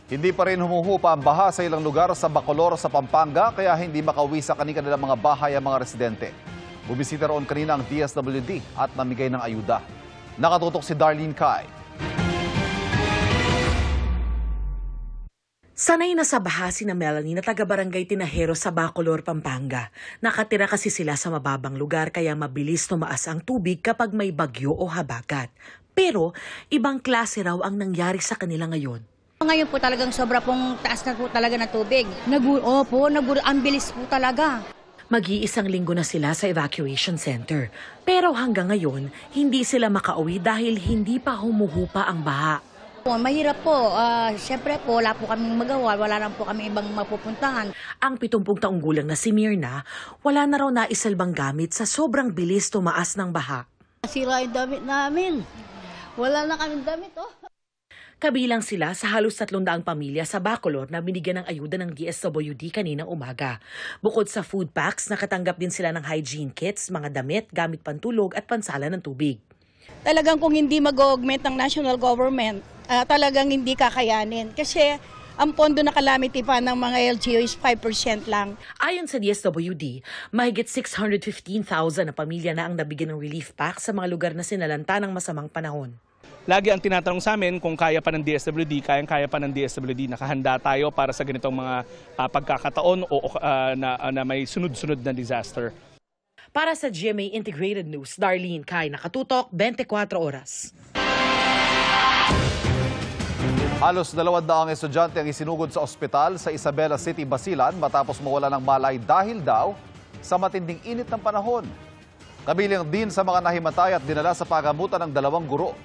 Hindi pa rin humuhupa ang baha sa ilang lugar sa Bacolor sa Pampanga kaya hindi makauwi sa kanilang mga bahay ang mga residente. Bumisita roon kanina ang DSWD at namigay ng ayuda. Nakatutok si Darlene Kai. Sanay na sa baha si Melanie na taga-barangay Tinahero sa Bacolor, Pampanga. Nakatira kasi sila sa mababang lugar kaya mabilis tumaas ang tubig kapag may bagyo o habagat. Pero ibang klase raw ang nangyari sa kanila ngayon. Ngayon po talagang sobra pong taas na po talaga na tubig. Ang bilis po talaga. Mag-iisang linggo na sila sa evacuation center. Pero hanggang ngayon, hindi sila makauwi dahil hindi pa humuhupa ang baha. Mahirap po. Siyempre po, wala po kaming magawa. Wala lang po kami ibang mapupuntahan. Ang 70 taong gulang na si Mirna, wala na raw naisalbang gamit sa sobrang bilis tumaas ng baha. Sira yung damit namin. Wala na kaming damit, oh. Kabilang sila sa halos 300 pamilya sa Bacolor na binigyan ng ayuda ng DSWD kaninang umaga. Bukod sa food packs, nakatanggap din sila ng hygiene kits, mga damit, gamit pantulog at pansala ng tubig. Talagang kung hindi mag-augment ng national government, talagang hindi kakayanin. Kasi ang pondo na calamity pa ng mga LGU is 5% lang. Ayon sa DSWD, mahigit 615,000 na pamilya na ang nabigyan ng relief pack sa mga lugar na sinalanta ng masamang panahon. Lagi ang tinatanong sa amin kung kaya pa ng DSWD, kaya pa ng DSWD, nakahanda tayo para sa ganitong mga pagkakataon o na may sunod-sunod na disaster. Para sa GMA Integrated News, Darlene Kai, nakatutok 24 oras. Halos 200 estudyante ang isinugod sa ospital sa Isabela City, Basilan matapos mawala ng malay dahil daw sa matinding init ng panahon. Kabilang din sa mga nahimatay at dinala sa pagamutan ng 2 guro.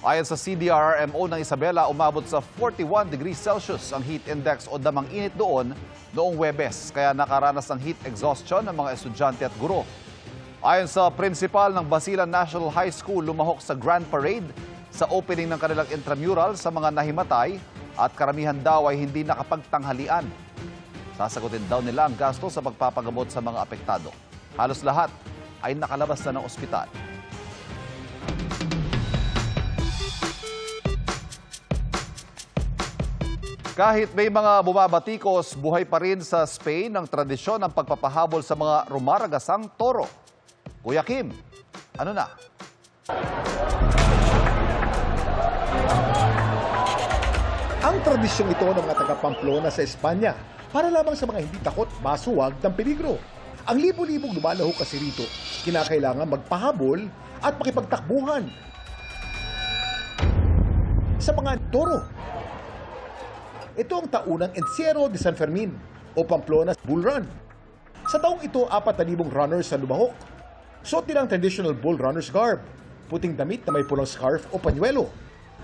Ayon sa CDRRMO ng Isabela, umabot sa 41 degrees Celsius ang heat index o damang init doon noong Huwebes, kaya nakaranas ng heat exhaustion ng mga estudyante at guro. Ayon sa principal ng Basilan National High School, lumahok sa Grand Parade sa opening ng kanilang intramural sa mga nahimatay at karamihan daw ay hindi nakapagtanghalian. Sasagutin daw nila ang gasto sa pagpapagamot sa mga apektado. Halos lahat ay nakalabas na ng ospital. Kahit may mga bumabatikos, buhay pa rin sa Spain ang tradisyon ng pagpapahabol sa mga rumaragasang toro. Kuya Kim, ano na? Ang tradisyong ito ng mga taga-Pamplona sa Espanya para lamang sa mga hindi takot masuwag ng peligro. Ang libo-libong lumalahok kasi rito, kinakailangan magpahabol at makipagtakbuhan sa mga toro. Ito ang taunang Encierro de San Fermin o Pamplona Bull Run. Sa taong ito, 4,000 runners ang lumahok. Suot nila ang traditional bull runner's garb, puting damit na may pulang scarf o panyuelo.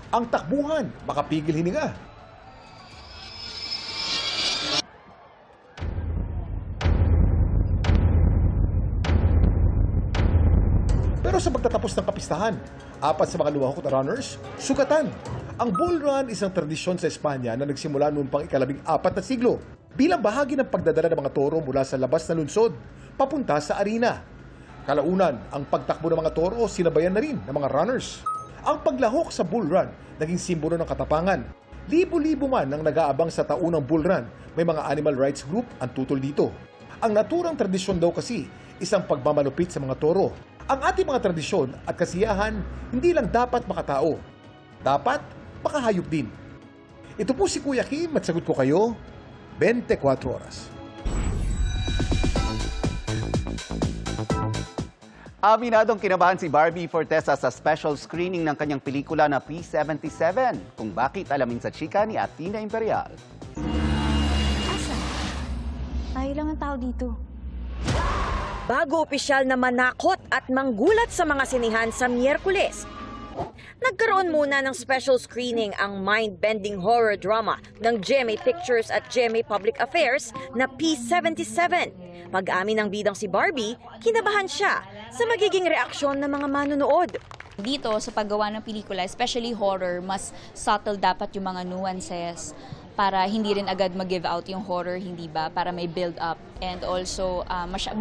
Ang takbuhan, makapigil hininga. Pero sa pagtatapos ng kapistahan, 4 sa mga lumahok na runners, sugatan. Ang bull run isang tradisyon sa Espanya na nagsimula noong pang ika-14 na siglo bilang bahagi ng pagdadala ng mga toro mula sa labas na lungsod papunta sa arena. Kalaunan, ang pagtakbo ng mga toro sinabayan na rin ng mga runners. Ang paglahok sa bull run naging simbolo ng katapangan. Libo-libo man ang nag-aabang sa taunang bull run, may mga animal rights group ang tutol dito. Ang naturang tradisyon daw kasi isang pagmamalupit sa mga toro. Ang ating mga tradisyon at kasiyahan hindi lang dapat makatao, dapat makahayop din. Ito po si Kuya Kim at sagot ko kayo 24 oras. Aminadong kinabahan si Barbie Fortesa sa special screening ng kanyang pelikula na P77. Kung bakit, alamin sa chika ni Athena Imperial. Asa? Ay, ilang ang tao dito. Bago opisyal na manakot at manggulat sa mga sinihan sa Miyerkules, nagkaroon muna ng special screening ang mind-bending horror drama ng GMA Pictures at GMA Public Affairs na P77. Pag-amin ng bidang si Barbie, kinabahan siya sa magiging reaksyon ng mga manonood. Dito, sa paggawa ng pelikula, especially horror, mas subtle dapat yung mga nuances para hindi rin agad mag-give out yung horror, hindi ba? Para may build up. And also,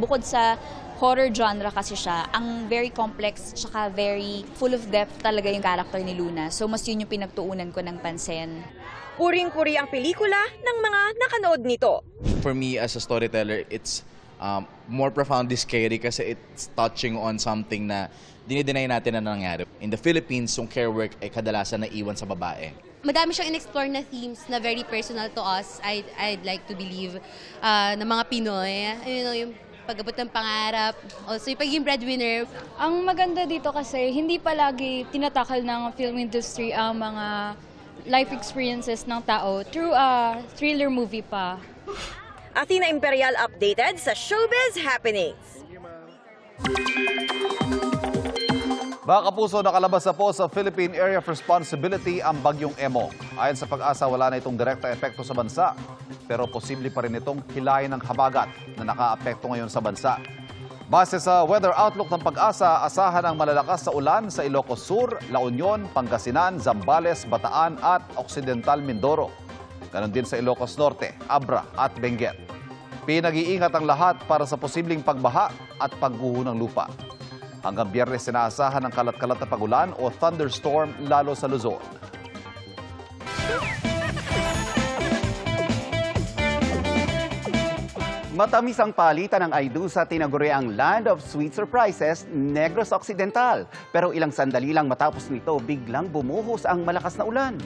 bukod sa horror genre kasi siya. Ang very complex, tsaka very full of depth talaga yung character ni Luna. So mas yun yung pinagtuunan ko ng pansin. Puring-puri ang pelikula ng mga nakanood nito. For me as a storyteller, it's more profoundly scary kasi it's touching on something na dinideny natin na nangyari. In the Philippines, yung care work ay kadalasan na iwan sa babae. Madami siyang in-explore na themes na very personal to us. I'd like to believe na mga Pinoy. You know, yung pag-abot ng pangarap, also yung pagiging breadwinner. Ang maganda dito kasi hindi palagi tinatakal ng film industry ang mga life experiences ng tao through a thriller movie pa. Athena Imperial updated sa Showbiz Happenings. Mga kapuso, nakalabas na po sa Philippine Area of Responsibility ang bagyong Emo. Ayon sa Pag-asa, wala na itong direkta epekto sa bansa. Pero posible pa rin itong hilahin ng habagat na nakaapekto ngayon sa bansa. Base sa weather outlook ng Pag-asa, asahan ang malalakas sa ulan sa Ilocos Sur, La Union, Pangasinan, Zambales, Bataan at Occidental Mindoro. Ganon din sa Ilocos Norte, Abra at Benguet. Pinag-iingat ang lahat para sa posibleng pagbaha at pagguho ng lupa. Hanggang Biyernes sinaasahan ng kalat-kalat na pagulan o thunderstorm lalo sa Luzon. Matamis ang palitan ng Aidu sa tinaguriang Land of Sweet Surprises, Negros Occidental. Pero ilang sandali lang matapos nito, biglang bumuhos ang malakas na ulan.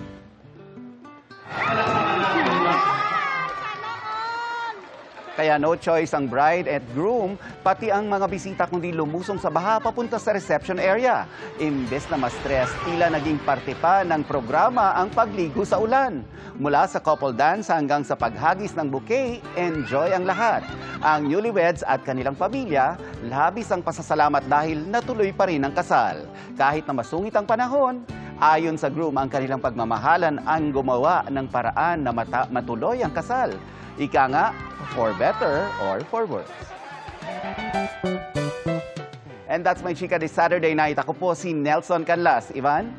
Kaya no choice ang bride at groom, pati ang mga bisita kundi lumusong sa baha papunta sa reception area. Imbes na ma-stress, tila naging parte pa ng programa ang pagligo sa ulan. Mula sa couple dance hanggang sa paghagis ng bouquet, enjoy ang lahat. Ang newlyweds at kanilang pamilya, labis ang pasasalamat dahil natuloy pa rin ang kasal. Kahit na masungit ang panahon, ayon sa groom, ang kanilang pagmamahalan ang gumawa ng paraan na matuloy ang kasal. Ika nga, for better or for worse. And that's my chika this Saturday night. Ako po si Nelson Canlas. Ivan?